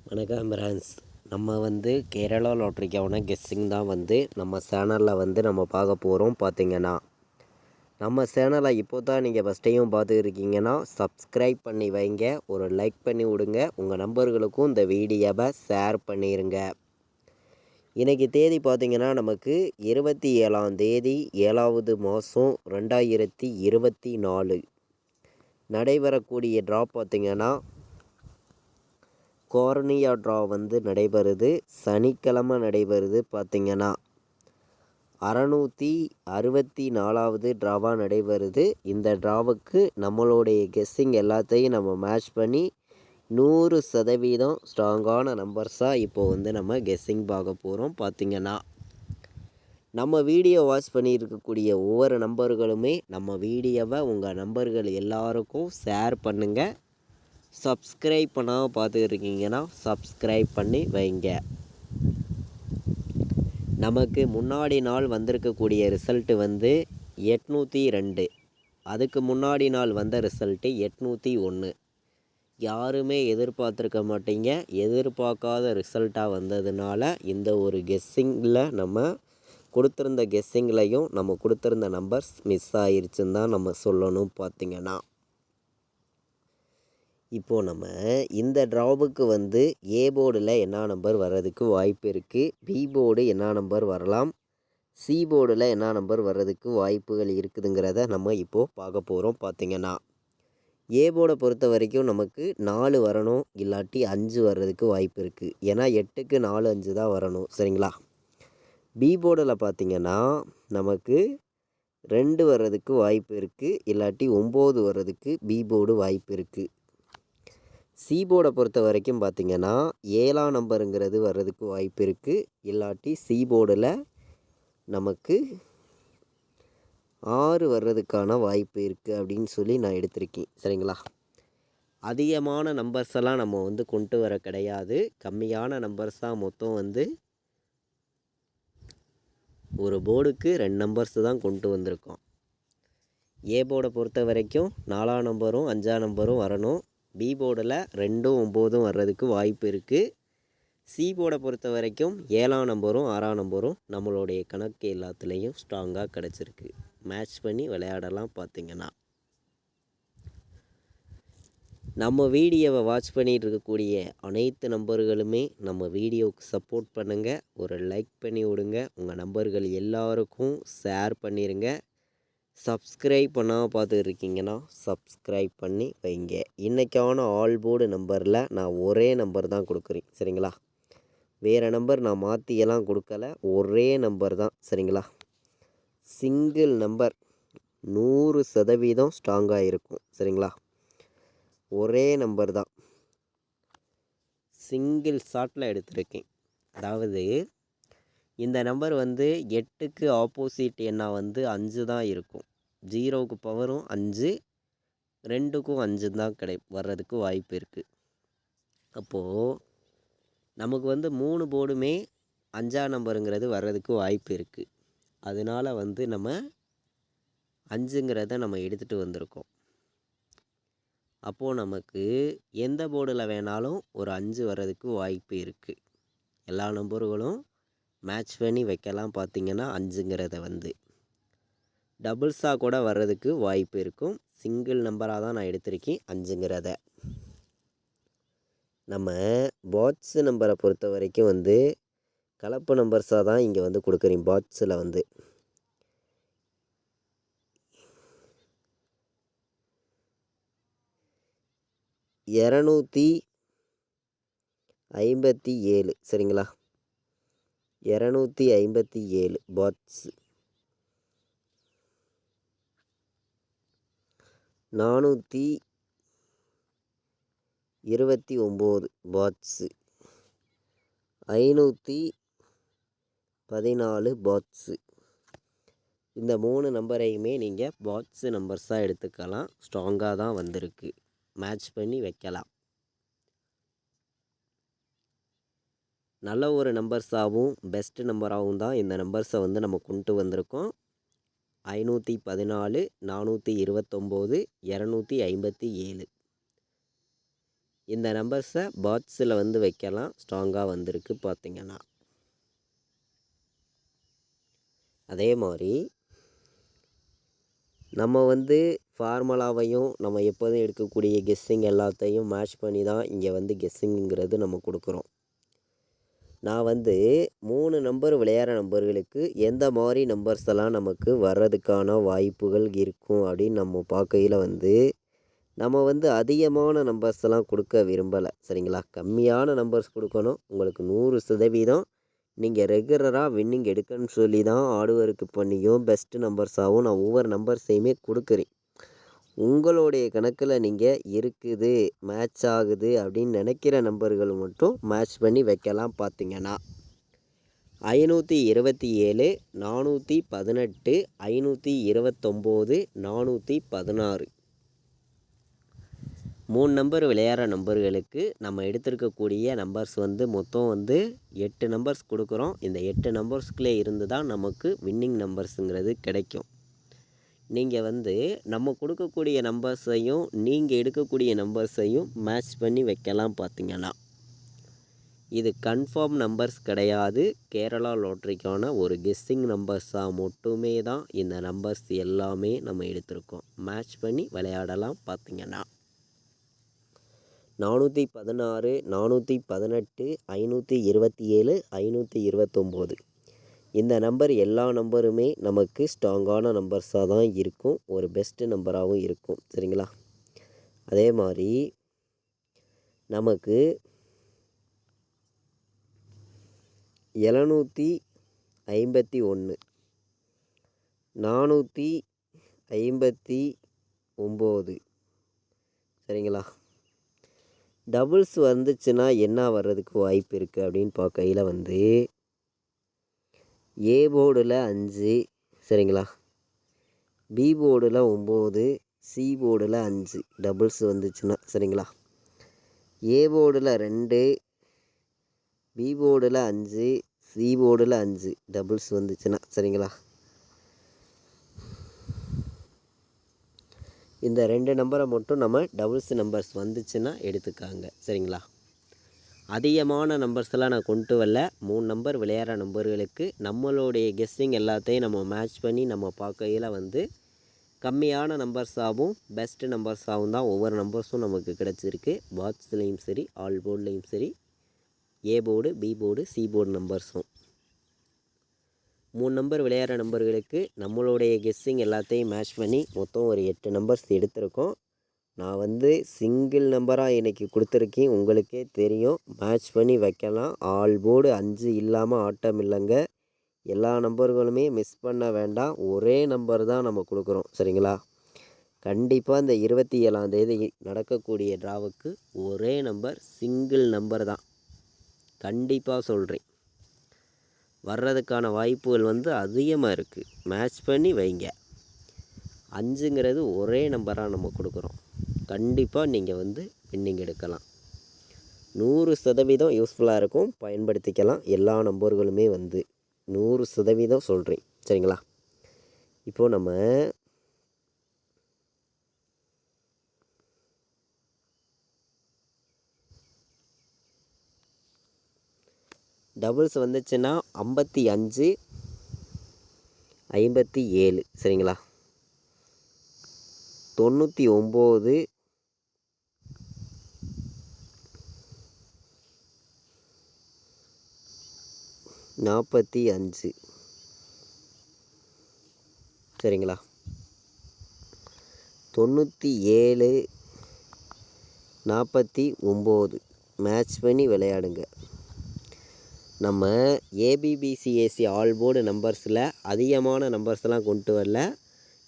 வணக்கம் பிரான்ஸ். நம்ம கேரளா லாட்ரிக்கான கெஸ்ஸிங் தான் நம்ம சேனலில் நம்ம பார்க்க போகிறோம். பார்த்திங்கன்னா நம்ம சேனலை இப்போ தான் நீங்கள் ஃபஸ்ட் டைம் பார்த்து இருக்கீங்கன்னா சப்ஸ்கிரைப் பண்ணி வைங்க, ஒரு லைக் பண்ணி விடுங்க, உங்கள் நம்பர்களுக்கும் இந்த வீடியோவை ஷேர் பண்ணிடுங்க. இன்றைக்கி தேதி பார்த்திங்கன்னா நமக்கு 27ஆம் தேதி 7வது மாதம் 2024 நடைபெறக்கூடிய ட்ரா பார்த்திங்கன்னா கோர்னியா ட்ரா நடைபெறுது. சனிக்கிழமை நடைபெறுது. பார்த்திங்கன்னா 664வது ட்ராவாக நடைபெறுது. இந்த ட்ராவுக்கு நம்மளுடைய கெஸ்ஸிங் எல்லாத்தையும் நம்ம மேட்ச் பண்ணி 100% ஸ்ட்ராங்கான நம்பர்ஸாக இப்போது நம்ம கெஸ்ஸிங் பார்க்க போகிறோம். பார்த்திங்கன்னா நம்ம வீடியோ வாட்ச் பண்ணியிருக்கக்கூடிய ஒவ்வொரு நம்பர்களுமே நம்ம வீடியோவை உங்கள் நம்பர்கள் எல்லாருக்கும் ஷேர் பண்ணுங்கள். சப்ஸ்கிரைப் பண்ணாமல் பார்த்துக்கிருக்கீங்கன்னா சப்ஸ்கிரைப் பண்ணி வைங்க. நமக்கு முன்னாடி நாள் வந்திருக்கக்கூடிய ரிசல்ட்டு 802. அதுக்கு முன்னாடி நாள் வந்த ரிசல்ட்டு 801. யாருமே எதிர்பார்த்துருக்க மாட்டீங்க. எதிர்பார்க்காத ரிசல்ட்டாக வந்ததுனால இந்த ஒரு கெஸ்ஸிங்கில் நம்ம கொடுத்துருந்த கெஸ்ஸிங்லையும் நம்ம கொடுத்துருந்த நம்பர்ஸ் மிஸ் ஆயிடுச்சுன்னு தான் நம்ம சொல்லணும். பார்த்திங்கன்னா இப்போது நம்ம இந்த ட்ராவுக்கு ஏ போர்டில் என்ன நம்பர் வர்றதுக்கு வாய்ப்பு இருக்குது, பி போர்டு என்ன நம்பர் வரலாம், சி போர்டில் என்ன நம்பர் வர்றதுக்கு வாய்ப்புகள் இருக்குதுங்கிறத நம்ம இப்போது பார்க்க போகிறோம். பார்த்திங்கன்னா ஏ போர்டை பொறுத்த வரைக்கும் நமக்கு 4 வரணும், இல்லாட்டி 5 வர்றதுக்கு வாய்ப்பு இருக்குது. ஏன்னா 8க்கு 4 5 தான் வரணும். சரிங்களா. பி போர்டில் பார்த்திங்கன்னா நமக்கு 2 வர்றதுக்கு வாய்ப்பு இருக்குது, இல்லாட்டி 9 வர்றதுக்கு பி போர்டு வாய்ப்பு இருக்குது. சி போர்டை பொறுத்த வரைக்கும் பார்த்திங்கன்னா 7ஆம் நம்பருங்கிறது வர்றதுக்கு வாய்ப்பு இருக்குது, இல்லாட்டி சி போர்டில் நமக்கு 6 வர்றதுக்கான வாய்ப்பு இருக்குது அப்படின்னு சொல்லி நான் எடுத்திருக்கேன். சரிங்களா. அதிகமான நம்பர்ஸ் எல்லாம் நம்ம கொண்டு வர கிடையாது. கம்மியான நம்பர்ஸ் தான் மொத்தம் ஒரு போர்டுக்கு 2 நம்பர்ஸ் தான் கொண்டு வந்திருக்கோம். ஏ போர்டை பொறுத்த வரைக்கும் 4ஆம் நம்பரும் 5ஆம் நம்பரும் வரணும். பி போர்டில் 2ம் 9ம் வர்றதுக்கு வாய்ப்பு இருக்குது. சி போர்டை பொறுத்த வரைக்கும் 7ஆம் நம்பரும் 6ஆம் நம்பரும் நம்மளுடைய கணக்கு எல்லாத்துலேயும் ஸ்ட்ராங்காக கிடச்சிருக்கு. மேட்ச் பண்ணி விளையாடலாம். பார்த்திங்கன்னா நம்ம வீடியோவை வாட்ச் பண்ணிகிட்டு இருக்கக்கூடிய அனைத்து நம்பர்களுமே நம்ம வீடியோவுக்கு சப்போர்ட் பண்ணுங்கள், ஒரு லைக் பண்ணி விடுங்க, உங்கள் நம்பர்கள் எல்லாருக்கும் ஷேர் பண்ணிடுங்க. சப்ஸ்கிரைப் பண்ணாமல் பார்த்துருக்கீங்கன்னா சப்ஸ்கிரைப் பண்ணி வைங்க. இன்றைக்கான ஆல் போர்டு நம்பரில் நான் ஒரே நம்பர் தான் கொடுக்குறேன். சரிங்களா. வேறு நம்பர் நான் மாற்றியெல்லாம் கொடுக்கல, ஒரே நம்பர் தான். சரிங்களா. சிங்கிள் நம்பர் 100% ஸ்ட்ராங்காக இருக்கும். சரிங்களா. ஒரே நம்பர் தான், சிங்கிள் ஷாட்டில் எடுத்திருக்கேன். அதாவது இந்த நம்பர் 8க்கு ஆப்போசிட் எண்ணாக 5 தான் இருக்கும். 0க்கு பவரும் 5, 2க்கும் 5 தான் வர்றதுக்கு வாய்ப்பு இருக்குது. அப்போது நமக்கு 3 போர்டுமே 5ஆம் நம்பருங்கிறது வர்றதுக்கு வாய்ப்பு இருக்குது. அதனால் நம்ம 5ங்கிறத நம்ம எடுத்துகிட்டு வந்திருக்கோம். அப்போது நமக்கு எந்த போர்டில் வேணாலும் ஒரு 5 வர்றதுக்கு வாய்ப்பு இருக்குது. எல்லா நம்பர்களும் மேட்ச் பண்ணி வைக்கலாம். பார்த்திங்கன்னா 5ங்கிறத டபுள்ஸாக கூட வர்றதுக்கு வாய்ப்பு இருக்கும். சிங்கிள் நம்பராக தான் நான் எடுத்திருக்கேன் 5ங்கிறத. நம்ம பாட்ஸு நம்பரை பொறுத்த வரைக்கும் கலப்பு நம்பர்ஸாக தான் இங்கே கொடுக்குறேன். பாட்ஸில் 257. சரிங்களா. 257 பாட்ஸ். 429 பாட்ஸு. 514 பாட்ஸு. இந்த 3 நம்பரையுமே நீங்கள் பாட்ஸு நம்பர்ஸாக எடுத்துக்கலாம். ஸ்ட்ராங்காக தான் வந்திருக்கு. மேட்ச் பண்ணி வைக்கலாம். நல்ல ஒரு நம்பர்ஸாகவும் பெஸ்ட் நம்பராகவும் தான் இந்த நம்பர்ஸை நம்ம கொண்டு வந்திருக்கோம். 514, 429, 257. இந்த நம்பர்ஸை பாக்ஸில் வந்து வைக்கலாம். ஸ்ட்ராங்காக வந்திருக்கு பார்த்திங்கன்னா. அதே மாதிரி நம்ம வந்து ஃபார்முலாவையும் நம்ம எப்போதும் எடுக்கக்கூடிய கெஸ்ஸிங் எல்லாத்தையும் மேட்ச் பண்ணி தான் இங்கே வந்து கெஸ்ஸிங்கிறது நம்ம கொடுக்குறோம். நான் வந்து 3 நம்பர் விளையாடுற நம்பர்களுக்கு எந்த மாதிரி நம்பர்ஸ் எல்லாம் நமக்கு வர்றதுக்கான வாய்ப்புகள் இருக்கும் அப்படின்னு நம்ம பார்க்கையில் வந்து நம்ம வந்து அதிகமான நம்பர்ஸ் எல்லாம் கொடுக்க விரும்பலை. சரிங்களா? கம்மியான நம்பர்ஸ் கொடுக்கணும். உங்களுக்கு 100% நீங்கள் ரெகுலராக வின்னிங் எடுக்கணும்னு சொல்லி தான் ஆடுவருக்கு பண்ணியும் பெஸ்ட்டு நம்பர்ஸாகவும் நான் ஒவ்வொரு நம்பர்ஸையுமே கொடுக்குறேன். உங்களுடைய கணக்கில் நீங்கள் இருக்குது மேட்ச் ஆகுது அப்படின்னு நினைக்கிற நம்பர்கள் மட்டும் மேட்ச் பண்ணி வைக்கலாம். பார்த்திங்கன்னா 527, 418, 529, 416 3 நம்பர் விளையாடுற நம்பர்களுக்கு நம்ம எடுத்திருக்கக்கூடிய நம்பர்ஸ் வந்து மொத்தம் வந்து 8 நம்பர்ஸ் கொடுக்குறோம். இந்த 8 நம்பர்ஸ்குள்ளே இருந்து தான் நமக்கு வின்னிங் நம்பர்ஸுங்கிறது கிடைக்கும். நீங்கள் வந்து நம்ம கொடுக்கக்கூடிய நம்பர்ஸையும் நீங்கள் எடுக்கக்கூடிய நம்பர்ஸையும் மேட்ச் பண்ணி வைக்கலாம். பார்த்திங்கன்னா இது கன்ஃபார்ம் நம்பர்ஸ் கிடையாது. கேரளா லாட்ரிக்கான ஒரு கெஸ்ஸிங் நம்பர்ஸாக மட்டுமே தான் இந்த நம்பர்ஸ் எல்லாமே நம்ம எடுத்திருக்கோம். மேட்ச் பண்ணி விளையாடலாம். பார்த்திங்கன்னா 416, 418, 527, 529 இந்த நம்பர் எல்லா நம்பருமே நமக்கு ஸ்ட்ராங்கான நம்பர்ஸாக தான் இருக்கும். ஒரு பெஸ்ட்டு நம்பராகவும் இருக்கும். சரிங்களா? அதே மாதிரி நமக்கு 751, 459 சரிங்களா? டபுள்ஸ் வந்துச்சுன்னா என்ன வர்றதுக்கு வாய்ப்பு இருக்குது அப்படின்னு பார்க்கையில் வந்து ஏ போர்டில் 5 சரிங்களா? பி போர்டில் 9, சி போர்டில் 5 டபுள்ஸ் வந்துச்சுன்னா சரிங்களா? ஏ போர்டில் 2, பி போர்டில் 5, சி போர்டில் 5 டபுள்ஸ் வந்துச்சுன்னா சரிங்களா? இந்த 2 நம்பரை மட்டும் நம்ம டபுள்ஸ் நம்பர்ஸ் வந்துச்சுன்னா எடுத்துக்காங்க. சரிங்களா? அதிகமான நம்பர்ஸ்லாம் நான் கொண்டு வரல. 3 நம்பர் விளையாடுற நம்பர்களுக்கு நம்மளுடைய கெஸ்ஸிங் எல்லாத்தையும் நம்ம மேட்ச் பண்ணி நம்ம பார்க்கையில் வந்து கம்மியான நம்பர்ஸாகவும் பெஸ்ட்டு நம்பர்ஸாகவும் தான் ஒவ்வொரு நம்பர்ஸும் நமக்கு கிடச்சிருக்கு. பாக்ஸ்லேயும் சரி, ஆல் போர்ட்லேயும் சரி, A board, B board, C board நம்பர்ஸும் 3 நம்பர் விளையாடுற நம்பர்களுக்கு நம்மளுடைய கெஸ்ஸிங் எல்லாத்தையும் மேட்ச் பண்ணி மொத்தம் ஒரு 8 நம்பர்ஸ் எடுத்திருக்கோம். நான் வந்து சிங்கிள் நம்பராக இன்றைக்கி கொடுத்துருக்கேன். உங்களுக்கே தெரியும். மேட்ச் பண்ணி வைக்கலாம். ஆல் போர்டு 5 இல்லாமல் ஆட்டம் இல்லைங்க. எல்லா நம்பர்களுமே மிஸ் பண்ண வேண்டாம். ஒரே நம்பர் தான் நம்ம கொடுக்குறோம். சரிங்களா? கண்டிப்பாக இந்த 27ஆம் தேதி நடக்கக்கூடிய ட்ராவுக்கு ஒரே நம்பர், சிங்கிள் நம்பர் தான். கண்டிப்பாக சொல்கிறேன். வர்றதுக்கான வாய்ப்புகள் வந்து அதிகமாக இருக்குது. மேட்ச் பண்ணி வைங்க. 5ங்கிறது ஒரே நம்பராக நம்ம கொடுக்குறோம். கண்டிப்பாக நீங்கள் வந்து வின்னிங் எடுக்கலாம். 100% யூஸ்ஃபுல்லாக இருக்கும். பயன்படுத்திக்கலாம். எல்லா நம்பர்களுமே வந்து 100% சொல்கிறேன். சரிங்களா? இப்போது நம்ம டபுள்ஸ் வந்துச்சுன்னா 55, 57 சரிங்களா? 99, 45 சரிங்களா? 97, 49 மேட்ச் பண்ணி விளையாடுங்க. நம்ம ஏபிபிசிஏசி ஆல் போர்டு நம்பர்ஸில் அதிகமான நம்பர்ஸ்லாம் கொண்டு வரல.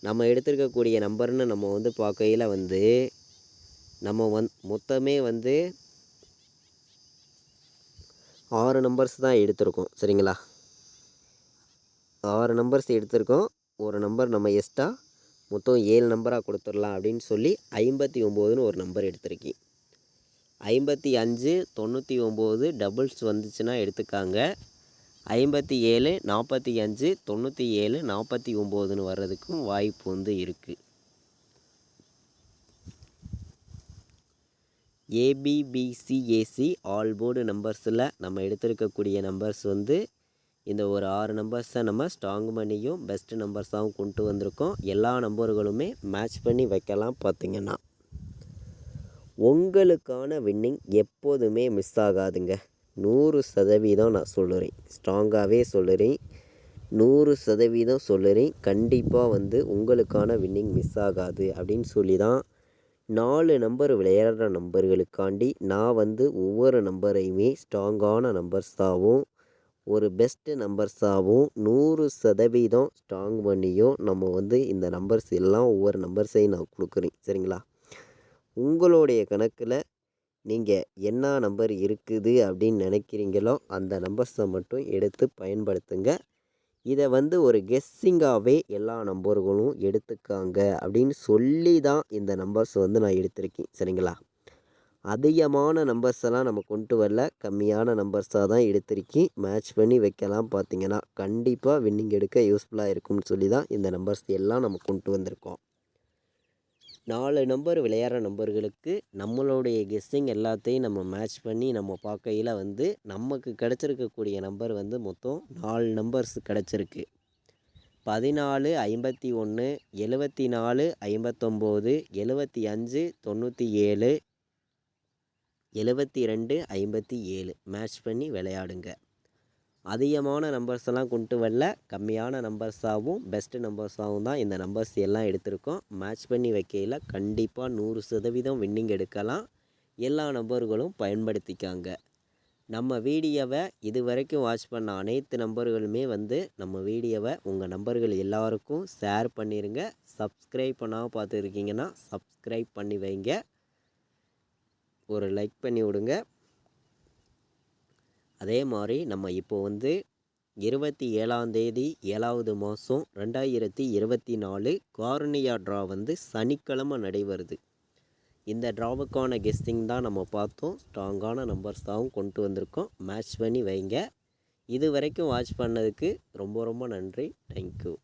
நம்ம எடுத்துருக்கக்கூடிய நம்பர்னு நம்ம வந்து பார்க்கையில் வந்து நம்ம மொத்தமே வந்து 6 நம்பர்ஸ் தான் எடுத்திருக்கோம். சரிங்களா? 6 நம்பர்ஸ் எடுத்திருக்கோம். ஒரு நம்பர் நம்ம எக்ஸ்ட்ரா மொத்தம் 7 நம்பராக கொடுத்துடலாம் அப்படின்னு சொல்லி 59ன்னு ஒரு நம்பர் எடுத்திருக்கேன். 55, 99 டபுள்ஸ் வந்துச்சுன்னா எடுத்துக்காங்க. 57, 45, 97, 49ன்னு வர்றதுக்கும் வாய்ப்பு வந்து இருக்குது. ஏபிபிசிஏசி ஆல் போர்டு நம்பர்ஸில் நம்ம எடுத்திருக்கக்கூடிய நம்பர்ஸ் வந்து இந்த ஒரு 6 நம்பர்ஸை நம்ம ஸ்ட்ராங் பண்ணியும் பெஸ்ட்டு நம்பர்ஸாகவும் கொண்டு வந்திருக்கோம். எல்லா நம்பர்களுமே மேட்ச் பண்ணி வைக்கலாம். பார்த்திங்கன்னா உங்களுக்கான வின்னிங் எப்போதுமே மிஸ் ஆகாதுங்க. 100% நான் சொல்லுறேன், ஸ்ட்ராங்காகவே சொல்லுறேன், 100% சொல்லுறேன். கண்டிப்பாக வந்து உங்களுக்கான வின்னிங் மிஸ் ஆகாது அப்படின்னு சொல்லி தான் 4 நம்பர் விளையாடுற நம்பர்களுக்காண்டி நான் வந்து ஒவ்வொரு நம்பரையுமே ஸ்ட்ராங்கான நம்பர்ஸாகவும் ஒரு பெஸ்ட்டு நம்பர்ஸாகவும் 100% ஸ்ட்ராங் பண்ணியும் நம்ம வந்து இந்த நம்பர்ஸ் எல்லாம் ஒவ்வொரு நம்பர்ஸையும் நான் கொடுக்குறேன். சரிங்களா? உங்களுடைய கணக்கில் நீங்கள் என்ன நம்பர் இருக்குது அப்படின்னு நினைக்கிறீங்களோ அந்த நம்பர்ஸை மட்டும் எடுத்து பயன்படுத்துங்க. இதை வந்து ஒரு கெஸ்ஸிங்காகவே எல்லா நம்பர்களும் எடுத்துக்காங்க அப்படின்னு சொல்லி தான் இந்த நம்பர்ஸ் வந்து நான் எடுத்திருக்கேன். சரிங்களா? அதிகமான நம்பர்ஸ் எல்லாம் நம்ம கொண்டு வரல, கம்மியான நம்பர்ஸாக தான் எடுத்திருக்கேன். மேட்ச் பண்ணி வைக்கலாம். பார்த்திங்கன்னா கண்டிப்பாக வின்னிங் எடுக்க யூஸ்ஃபுல்லாக இருக்கும்னு சொல்லி தான் இந்த நம்பர்ஸ் எல்லாம் நம்ம கொண்டு வந்திருக்கோம். 4 நம்பர் விளையாடுற நம்பர்களுக்கு நம்மளுடைய கெஸ்ஸிங் எல்லாத்தையும் நம்ம மேட்ச் பண்ணி நம்ம பார்க்கையில் வந்து நமக்கு கிடச்சிருக்கக்கூடிய நம்பர் வந்து மொத்தம் 4 நம்பர்ஸ் கிடச்சிருக்கு. 14, 51, 74, 59, 75, 97, 72, 57 மேட்ச் பண்ணி விளையாடுங்க. அதிகமான நம்பர்ஸ் எல்லாம் கொண்டு வரல, கம்மியான நம்பர்ஸாகவும் பெஸ்ட்டு நம்பர்ஸாகவும் தான் இந்த நம்பர்ஸ் எல்லாம் எடுத்திருக்கோம். மேட்ச் பண்ணி வைக்கையில் கண்டிப்பாக 100% வின்னிங் எடுக்கலாம். எல்லா நம்பர்களும் பயன்படுத்திக்காங்க. நம்ம வீடியோவை இது வரைக்கும் வாட்ச் பண்ண அனைத்து நம்பர்களுமே வந்து நம்ம வீடியோவை உங்கள் நம்பர்கள் எல்லாருக்கும் ஷேர் பண்ணிடுங்க. சப்ஸ்கிரைப் பண்ணாமல் பார்த்துருக்கீங்கன்னா சப்ஸ்கிரைப் பண்ணி வைங்க. ஒரு லைக் பண்ணி விடுங்க. அதே மாதிரி நம்ம இப்போ வந்து 27ஆம் தேதி 7வது மாதம் 2024 கார்னியா ட்ரா வந்து சனிக்கிழமை நடைபெறுது. இந்த ட்ராவுக்கான கெஸ்டிங் தான் நம்ம பார்த்தோம். ஸ்ட்ராங்கான நம்பர்ஸாகவும் கொண்டு வந்திருக்கோம். மேட்ச் பண்ணி வைங்க. இது வரைக்கும் வாட்ச் பண்ணதுக்கு ரொம்ப ரொம்ப நன்றி. தேங்க்யூ.